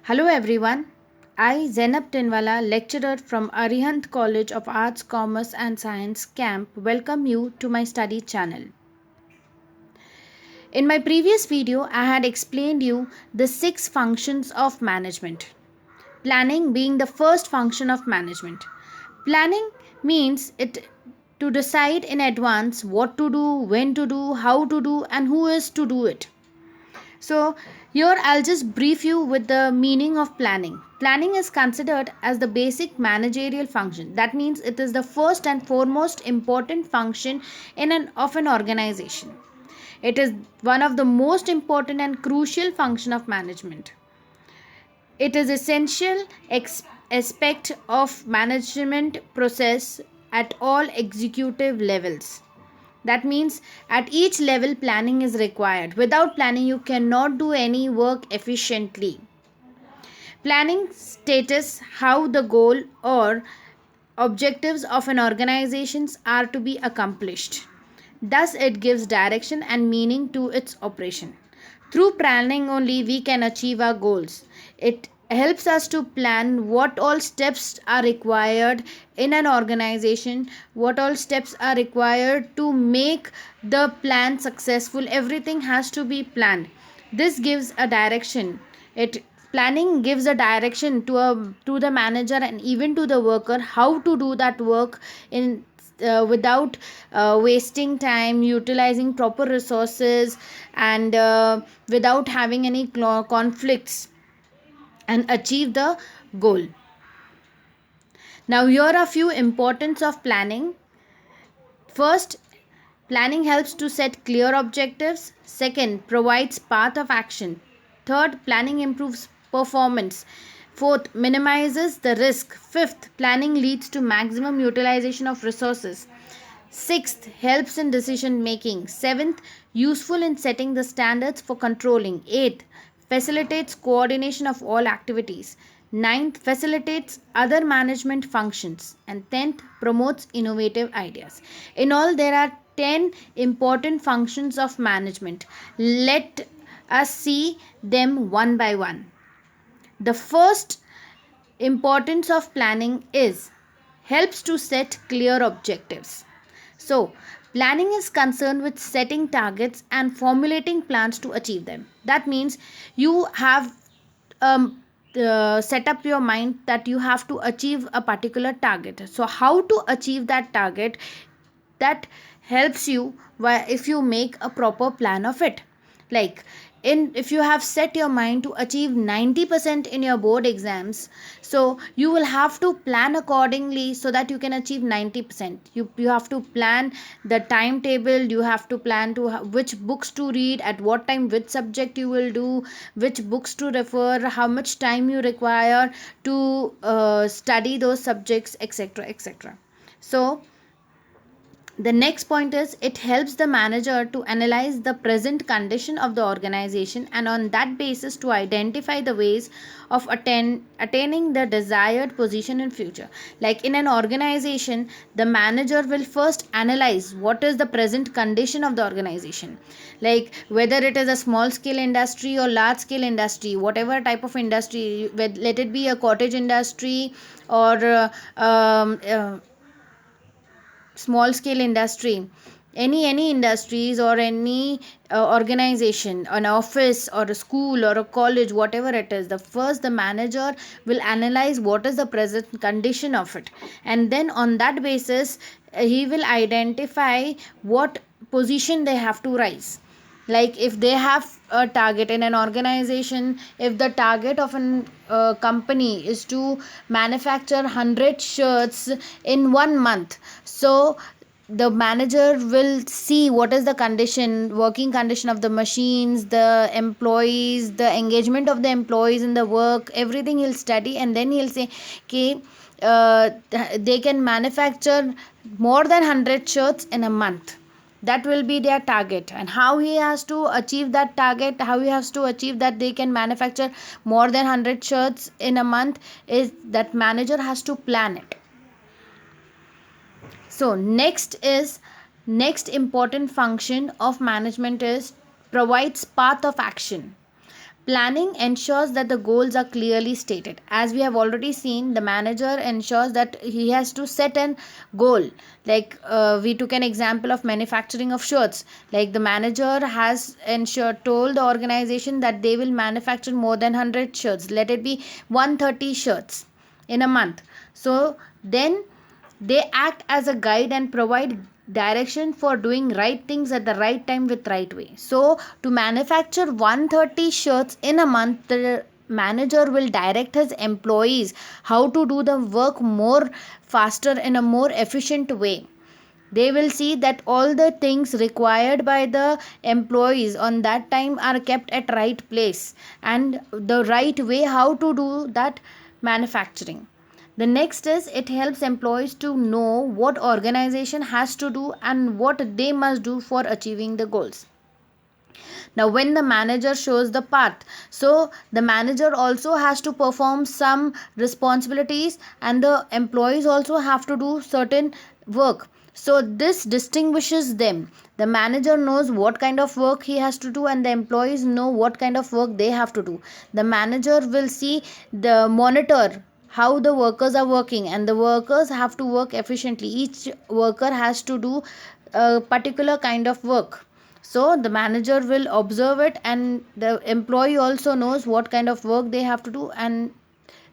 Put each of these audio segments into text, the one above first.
Hello everyone. I, Zainab Tinwala, lecturer from Arihant College of Arts, Commerce and Science Camp, welcome you to my study channel. In my previous video, I had explained you the 6 functions of management. Planning being the first function of management. Planning means it to decide in advance what to do, when to do, how to do and who is to do it. So, here I'll just brief you with the meaning of planning. Planning is considered as the basic managerial function. That means it is the first and foremost important function of an organization. It is one of the most important and crucial function of management. It is essential aspect of management process at all executive levels. That means at each level planning is required. Without planning you cannot do any work efficiently. Planning status how the goal or objectives of an organization are to be accomplished. Thus it gives direction and meaning to its operation. Through planning only we can achieve our goals. It helps us to plan what all steps are required in an organization, what all steps are required to make the plan successful. Everything has to be planned. This gives a direction. It Planning gives a direction to the manager and even to the worker how to do that work in without wasting time, utilizing proper resources and without having any conflicts, and achieve the goal. Now here are a few importance of planning. First, planning helps to set clear objectives. Second, provides path of action. Third, planning improves performance. Fourth, minimizes the risk. Fifth, planning leads to maximum utilization of resources. Sixth, helps in decision making. Seventh, useful in setting the standards for controlling. Eighth, facilitates coordination of all activities. Ninth, facilitates other management functions. And tenth, promotes innovative ideas. In all, there are 10 important functions of management. Let us see them one by one. The first importance of planning is helps to set clear objectives. So, planning is concerned with setting targets and formulating plans to achieve them. That means you have set up your mind that you have to achieve a particular target. So, how to achieve that target? That helps you if you make a proper plan of it. Like if you have set your mind to achieve 90% in your board exams, so you will have to plan accordingly so that you can achieve 90%. You have to plan the timetable, you have to plan to which books to read, at what time which subject you will do, which books to refer, how much time you require to study those subjects, etc, etc. So the next point is it helps the manager to analyze the present condition of the organization and on that basis to identify the ways of attaining the desired position in future. Like in an organization, the manager will first analyze what is the present condition of the organization. Like whether it is a small scale industry or large scale industry, whatever type of industry, let it be a cottage industry or small scale industry, any industries or any organization, an office or a school or a college, whatever it is, the first the manager will analyze what is the present condition of it, and then on that basis he will identify what position they have to rise. Like if they have a target in an organization, if the target of an company is to manufacture 100 shirts in 1 month, so the manager will see what is the working condition of the machines, the employees, the engagement of the employees in the work, everything he'll study, and then he'll say okay, they can manufacture more than 100 shirts in a month. That will be their target, and how he has to achieve that target, how he has to achieve that they can manufacture more than 100 shirts in a month, is that manager has to plan it. So next important function of management is provides path of action. Planning ensures that the goals are clearly stated. As we have already seen, the manager ensures that he has to set an goal. Like we took an example of manufacturing of shirts. Like the manager has told the organization that they will manufacture more than 100 shirts. Let it be 130 shirts in a month. So then they act as a guide and provide direction for doing right things at the right time with right way. So to manufacture 130 shirts in a month, the manager will direct his employees how to do the work more faster in a more efficient way. They will see that all the things required by the employees on that time are kept at right place and the right way how to do that manufacturing. The next is it helps employees to know what organization has to do and what they must do for achieving the goals. Now when the manager shows the path, so the manager also has to perform some responsibilities and the employees also have to do certain work. So this distinguishes them. The manager knows what kind of work he has to do and the employees know what kind of work they have to do. The manager will see the monitor how the workers are working and the workers have to work efficiently. Each worker has to do a particular kind of work. So the manager will observe it and the employee also knows what kind of work they have to do and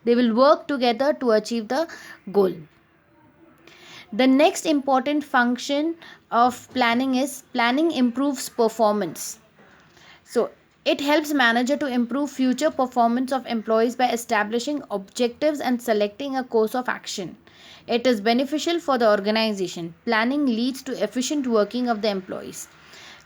they will work together to achieve the goal. The next important function of planning is planning improves performance. So it helps manager to improve future performance of employees by establishing objectives and selecting a course of action. It is beneficial for the organization. Planning leads to efficient working of the employees.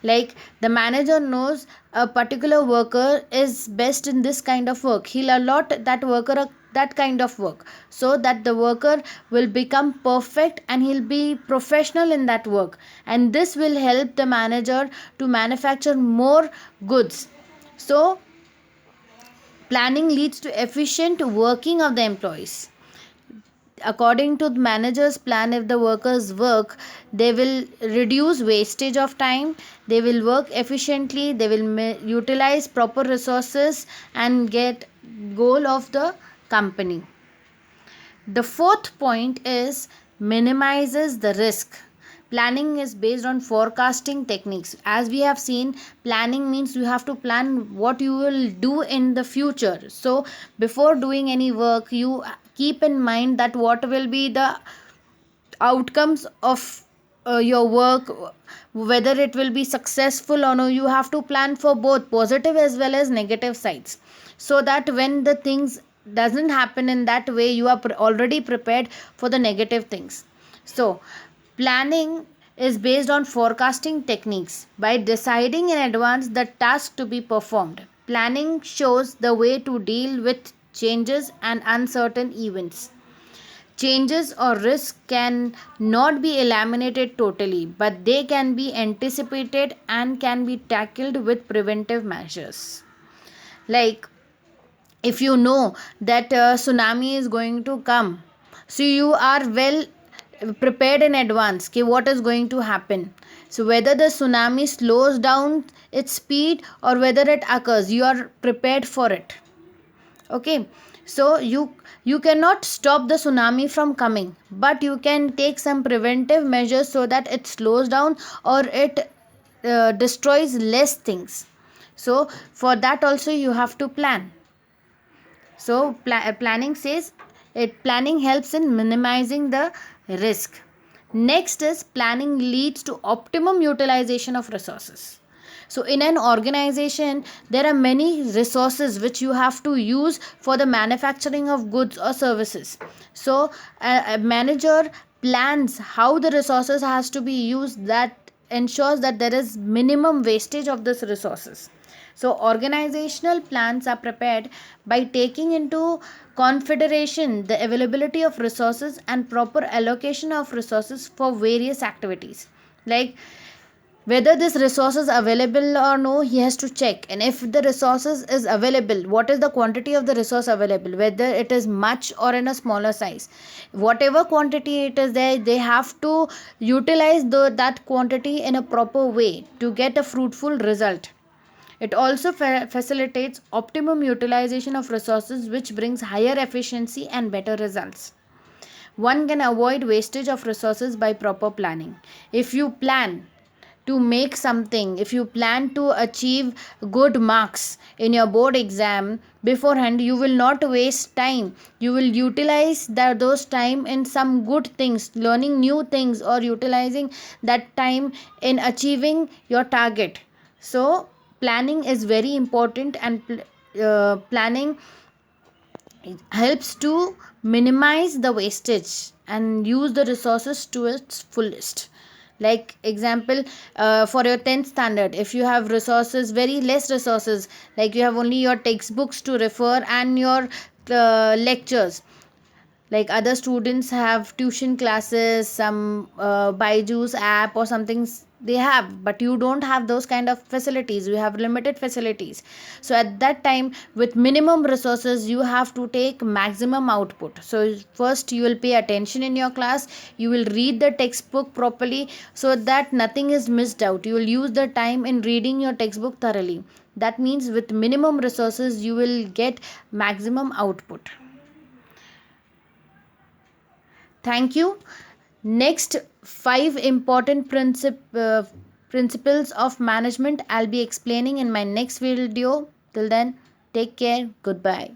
Like the manager knows a particular worker is best in this kind of work, he'll allot that worker that kind of work so that the worker will become perfect and he'll be professional in that work, and this will help the manager to manufacture more goods. So planning leads to efficient working of the employees. According to the manager's plan, if the workers work, they will reduce wastage of time, they will work efficiently, they will utilize proper resources and get goal of the company. The fourth point is minimizes the risk. Planning is based on forecasting techniques. As we have seen, planning means you have to plan what you will do in the future. So before doing any work, you keep in mind that what will be the outcomes of your work, whether it will be successful or no. You have to plan for both positive as well as negative sides, so that when the things doesn't happen in that way, you are already prepared for the negative things. So planning is based on forecasting techniques. By deciding in advance the task to be performed, planning shows the way to deal with changes and uncertain events. Changes or risks can not be eliminated totally, but they can be anticipated and can be tackled with preventive measures. Like if you know that a tsunami is going to come, so you are well prepared in advance कि what is going to happen. So whether the tsunami slows down its speed or whether it occurs, you are prepared for it. Okay, so you cannot stop the tsunami from coming, but you can take some preventive measures so that it slows down or it destroys less things. So for that also you have to plan. So planning says planning helps in minimizing the risk. Next is planning leads to optimum utilization of resources. So in an organization, there are many resources which you have to use for the manufacturing of goods or services. So a manager plans how the resources has to be used, that ensures that there is minimum wastage of these resources. So organizational plans are prepared by taking into consideration the availability of resources and proper allocation of resources for various activities. Like whether this resource is available or no, he has to check. And if the resources is available, what is the quantity of the resource available, whether it is much or in a smaller size. Whatever quantity it is there, they have to utilize that quantity in a proper way to get a fruitful result. It also facilitates optimum utilization of resources, which brings higher efficiency and better results. One can avoid wastage of resources by proper planning. If you plan to make something, if you plan to achieve good marks in your board exam beforehand, you will not waste time. You will utilize those time in some good things, learning new things, or utilizing that time in achieving your target. So planning is very important, and planning helps to minimize the wastage and use the resources to its fullest. Like example, for your 10th standard, if you have resources, very less resources, like you have only your textbooks to refer and your lectures, like other students have tuition classes, some Byju's app or something they have, but you don't have those kind of facilities, you have limited facilities. So at that time, with minimum resources, you have to take maximum output. So first you will pay attention in your class, you will read the textbook properly, so that nothing is missed out. You will use the time in reading your textbook thoroughly. That means with minimum resources you will get maximum output. Thank you. Next, five important principles of management I'll be explaining in my next video. Till then, take care. Goodbye.